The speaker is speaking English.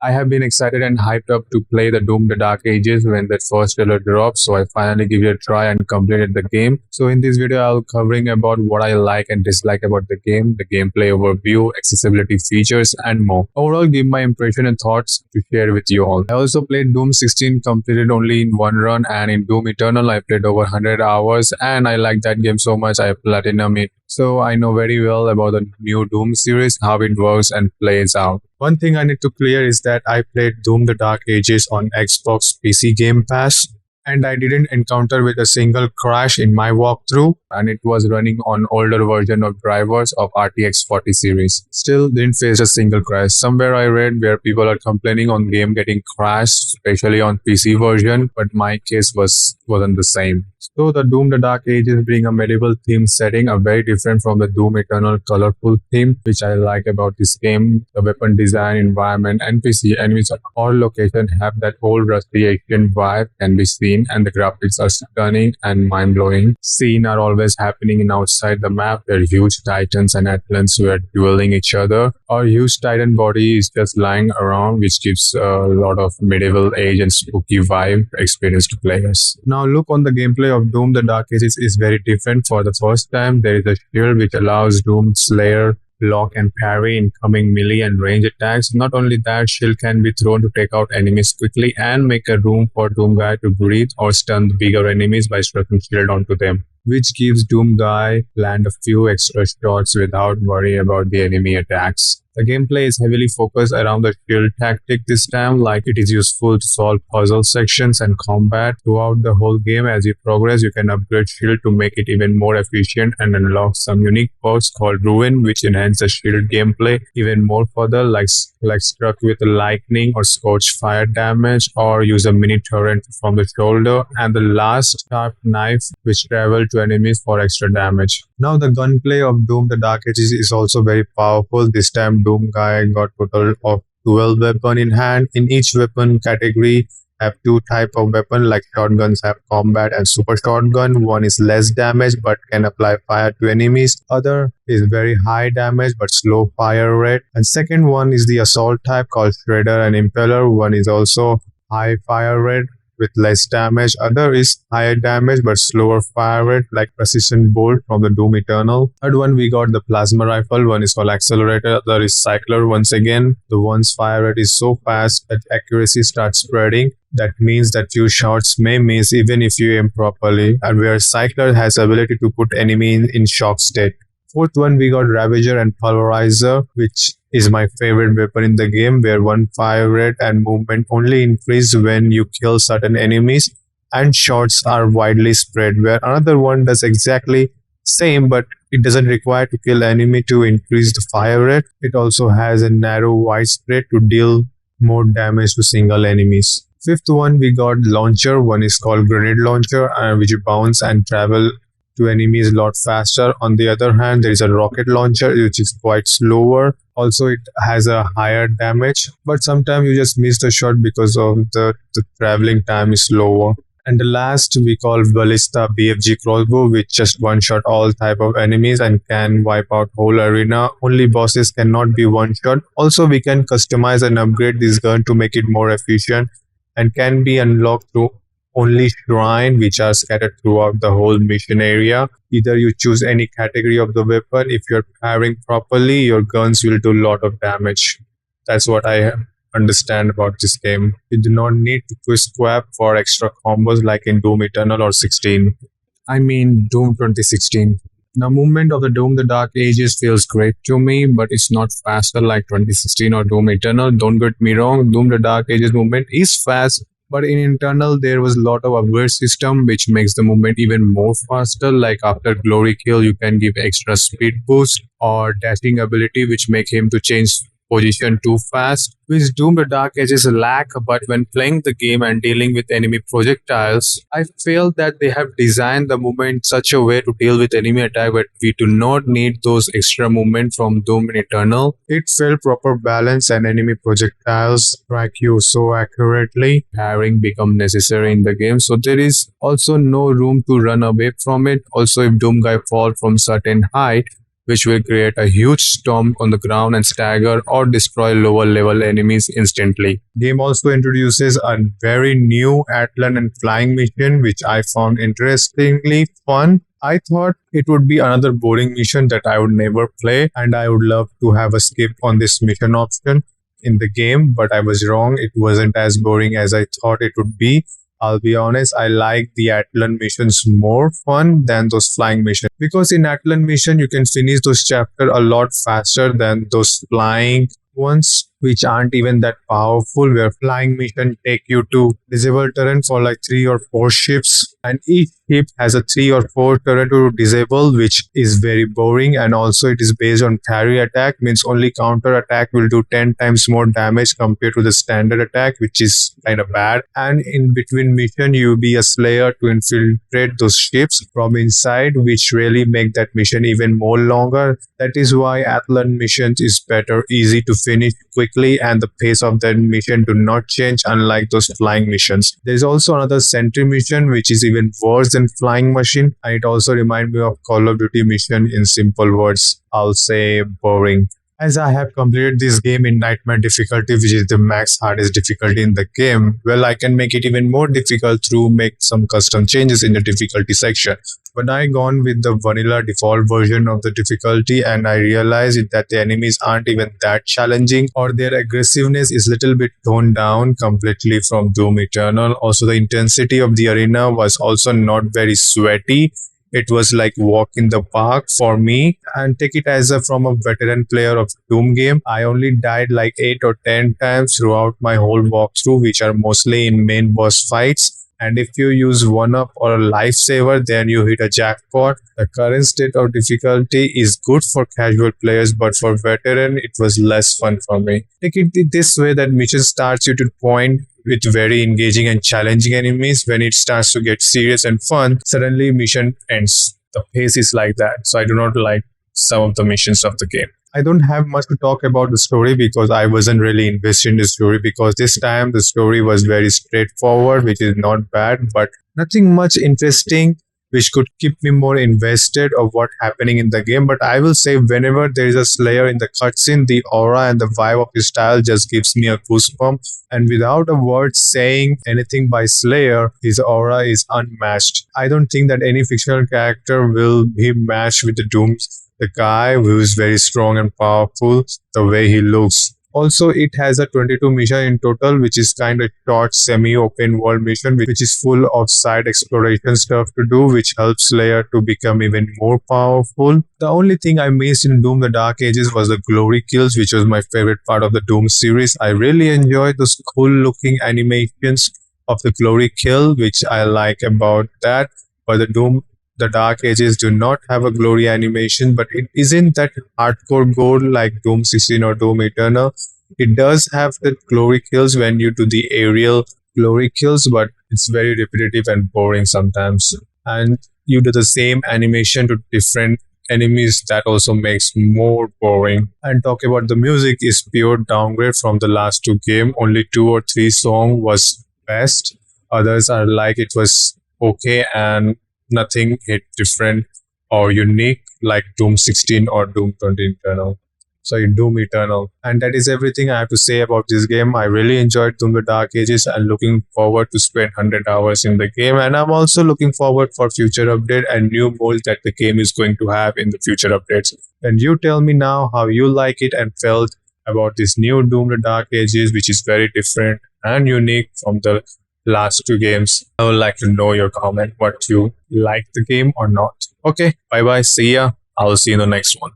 I have been excited and hyped up to play the Doom the Dark Ages when that first trailer dropped, so I finally give it a try and completed the game. So in this video, I'll covering about what I like and dislike about the game, the gameplay overview, accessibility features, and more. Overall, give my impression and thoughts to share with you all. I also played Doom 16, completed only in one run, and in Doom Eternal, I played over 100 hours, and I like that game so much, I platinum it. So I know very well about the new Doom series, how it works and plays out. One thing I need to clear is that I played Doom the Dark Ages on Xbox PC Game Pass, and I didn't encounter with a single crash in my walkthrough, and it was running on older version of drivers of RTX 40 series. Still didn't face a single crash. Somewhere I read where people are complaining on game getting crashed, especially on PC version, but my case wasn't the same. So the Doom the Dark Ages being a medieval theme setting are very different from the Doom Eternal colorful theme, which I like about this game. The weapon design, environment, NPC, enemies at all locations have that old rusty Asian vibe can be seen, and the graphics are stunning and mind-blowing. Scenes are always happening in outside the map where huge titans and Atlans were dueling each other. Our huge titan body is just lying around, which gives a lot of medieval age and spooky vibe experience to players. Now look on the gameplay of Doom the Dark Ages is very different. For the first time, there is a shield which allows Doom Slayer block and parry incoming melee and range attacks. Not only that, shield can be thrown to take out enemies quickly and make a room for Doom Guy to breathe or stun the bigger enemies by striking shield onto them, which gives Doom Guy land a few extra shots without worry about the enemy attacks. The gameplay is heavily focused around the shield tactic this time, like it is useful to solve puzzle sections and combat. Throughout the whole game, as you progress, you can upgrade shield to make it even more efficient and unlock some unique perks called Ruin, which enhance the shield gameplay even more further, like struck with lightning or scorch fire damage, or use a mini turret from the shoulder, and the last sharp knife which travel to enemies for extra damage. Now the gunplay of Doom the Dark Ages is also very powerful. This time Doom Guy got total of 12 weapons in hand. In each weapon category have two type of weapon, like shotguns have combat and super shotgun. One is less damage but can apply fire to enemies. Other is very high damage but slow fire rate. And second one is the assault type called Shredder and Impeller. One is also high fire rate with less damage. Other is higher damage but slower fire rate, like Precision Bolt from the Doom Eternal. Third one, we got the Plasma Rifle. One is called Accelerator. Other is Cycler. Once again, the one's fire rate is so fast that accuracy starts spreading. That means that few shots may miss even if you aim properly, and where Cycler has ability to put enemy in shock state. Fourth one, we got Ravager and Pulverizer, which is my favorite weapon in the game, where one fire rate and movement only increase when you kill certain enemies, and shots are widely spread, where another one does exactly same, but it doesn't require to kill enemy to increase the fire rate. It also has a narrow wide spread to deal more damage to single enemies. Fifth one, we got Launcher. One is called Grenade Launcher, which bounce and travel to enemies a lot faster. On the other hand, there is a rocket launcher which is quite slower. Also, it has a higher damage, but sometimes you just miss the shot because of the traveling time is slower. And the last we call Ballista BFG crossbow, which just one shot all type of enemies and can wipe out whole arena. Only bosses cannot be one shot. Also, we can customize and upgrade this gun to make it more efficient and can be unlocked through only shrine, which are scattered throughout the whole mission area. Either you choose any category of the weapon. If you're pairing properly, your guns will do a lot of damage. That's what I understand about this game. You do not need to twist squab for extra combos like in Doom Eternal or 16. I mean Doom 2016. The movement of the Doom the Dark Ages feels great to me, but it's not faster like 2016 or Doom Eternal. Don't get me wrong, Doom the Dark Ages movement is fast, but in internal there was a lot of upgrade system which makes the movement even more faster. Like after glory kill, you can give extra speed boost or dashing ability which make him to change position too fast, which Doom the Dark Ages lack. But when playing the game and dealing with enemy projectiles, I feel that they have designed the movement in such a way to deal with enemy attack, but we do not need those extra movement from Doom Eternal. It felt proper balance and enemy projectiles strike you so accurately. Parrying become necessary in the game, so there is also no room to run away from it. Also, if Doom guy fall from certain height, which will create a huge storm on the ground and stagger or destroy lower level enemies instantly. Game also introduces a very new Atlan and flying mission, which I found interestingly fun. I thought it would be another boring mission that I would never play, and I would love to have a skip on this mission option in the game, but I was wrong. It wasn't as boring as I thought it would be. I'll be honest, I like the Atlan missions more fun than those flying missions, because in Atlan mission you can finish those chapters a lot faster than those flying ones, which aren't even that powerful, where flying mission take you to disable terrain for like 3 or 4 ships, and each ship has a 3 or 4 turret to disable, which is very boring. And also it is based on parry attack, means only counter attack will do 10 times more damage compared to the standard attack, which is kind of bad. And in between mission you be a slayer to infiltrate those ships from inside, which really make that mission even more longer. That is why Atlan missions is better, easy to finish quickly, and the pace of that mission do not change unlike those flying missions. There is also another Sentry mission which is even worse than flying machine, and it also reminds me of Call of Duty mission. In simple words, I'll say boring. As I have completed this game in Nightmare difficulty, which is the max hardest difficulty in the game, well, I can make it even more difficult through make some custom changes in the difficulty section. But I gone with the vanilla default version of the difficulty, and I realized that the enemies aren't even that challenging, or their aggressiveness is little bit toned down completely from Doom Eternal. Also, the intensity of the arena was also not very sweaty. It was like walk in the park for me. And take it as from a veteran player of Doom game, I only died like 8 or 10 times throughout my whole walkthrough, which are mostly in main boss fights. And if you use 1-up or a lifesaver, then you hit a jackpot. The current state of difficulty is good for casual players, but for veteran, it was less fun for me. Take it this way, that mission starts you to point with very engaging and challenging enemies. When it starts to get serious and fun, suddenly mission ends. The pace is like that. So I do not like some of the missions of the game. I don't have much to talk about the story because I wasn't really invested in the story, because this time the story was very straightforward, which is not bad, but nothing much interesting which could keep me more invested of what happening in the game. But I will say, whenever there is a Slayer in the cutscene, the aura and the vibe of his style just gives me a goosebump. And without a word saying anything by Slayer, his aura is unmatched. I don't think that any fictional character will be matched with the guy who is very strong and powerful, the way he looks. Also, it has a 22 mission in total, which is kind of short semi-open world mission, which is full of side exploration stuff to do, which helps Slayer to become even more powerful. The only thing I missed in Doom the Dark Ages was the glory kills, which was my favorite part of the Doom series. I really enjoyed those cool looking animations of the glory kill, which I like about that. But the Dark Ages do not have a glory animation, but it isn't that hardcore gore like Doom 16 or Doom Eternal. It does have the glory kills when you do the aerial glory kills, but it's very repetitive and boring sometimes. And you do the same animation to different enemies, that also makes more boring. And talk about the music is pure downgrade from the last 2 games. Only 2 or 3 songs was best. Others are like it was okay, and nothing hit different or unique like Doom 16 or Doom Eternal. Doom Eternal. And that is everything I have to say about this game. I really enjoyed Doom the Dark Ages and looking forward to spend 100 hours in the game. And I'm also looking forward for future update and new modes that the game is going to have in the future updates. And you tell me now how you like it and felt about this new Doom the Dark Ages, which is very different and unique from the last 2 games. I would like to know your comment, what you like the game or not. Okay, bye bye, see ya. I'll see you in the next one.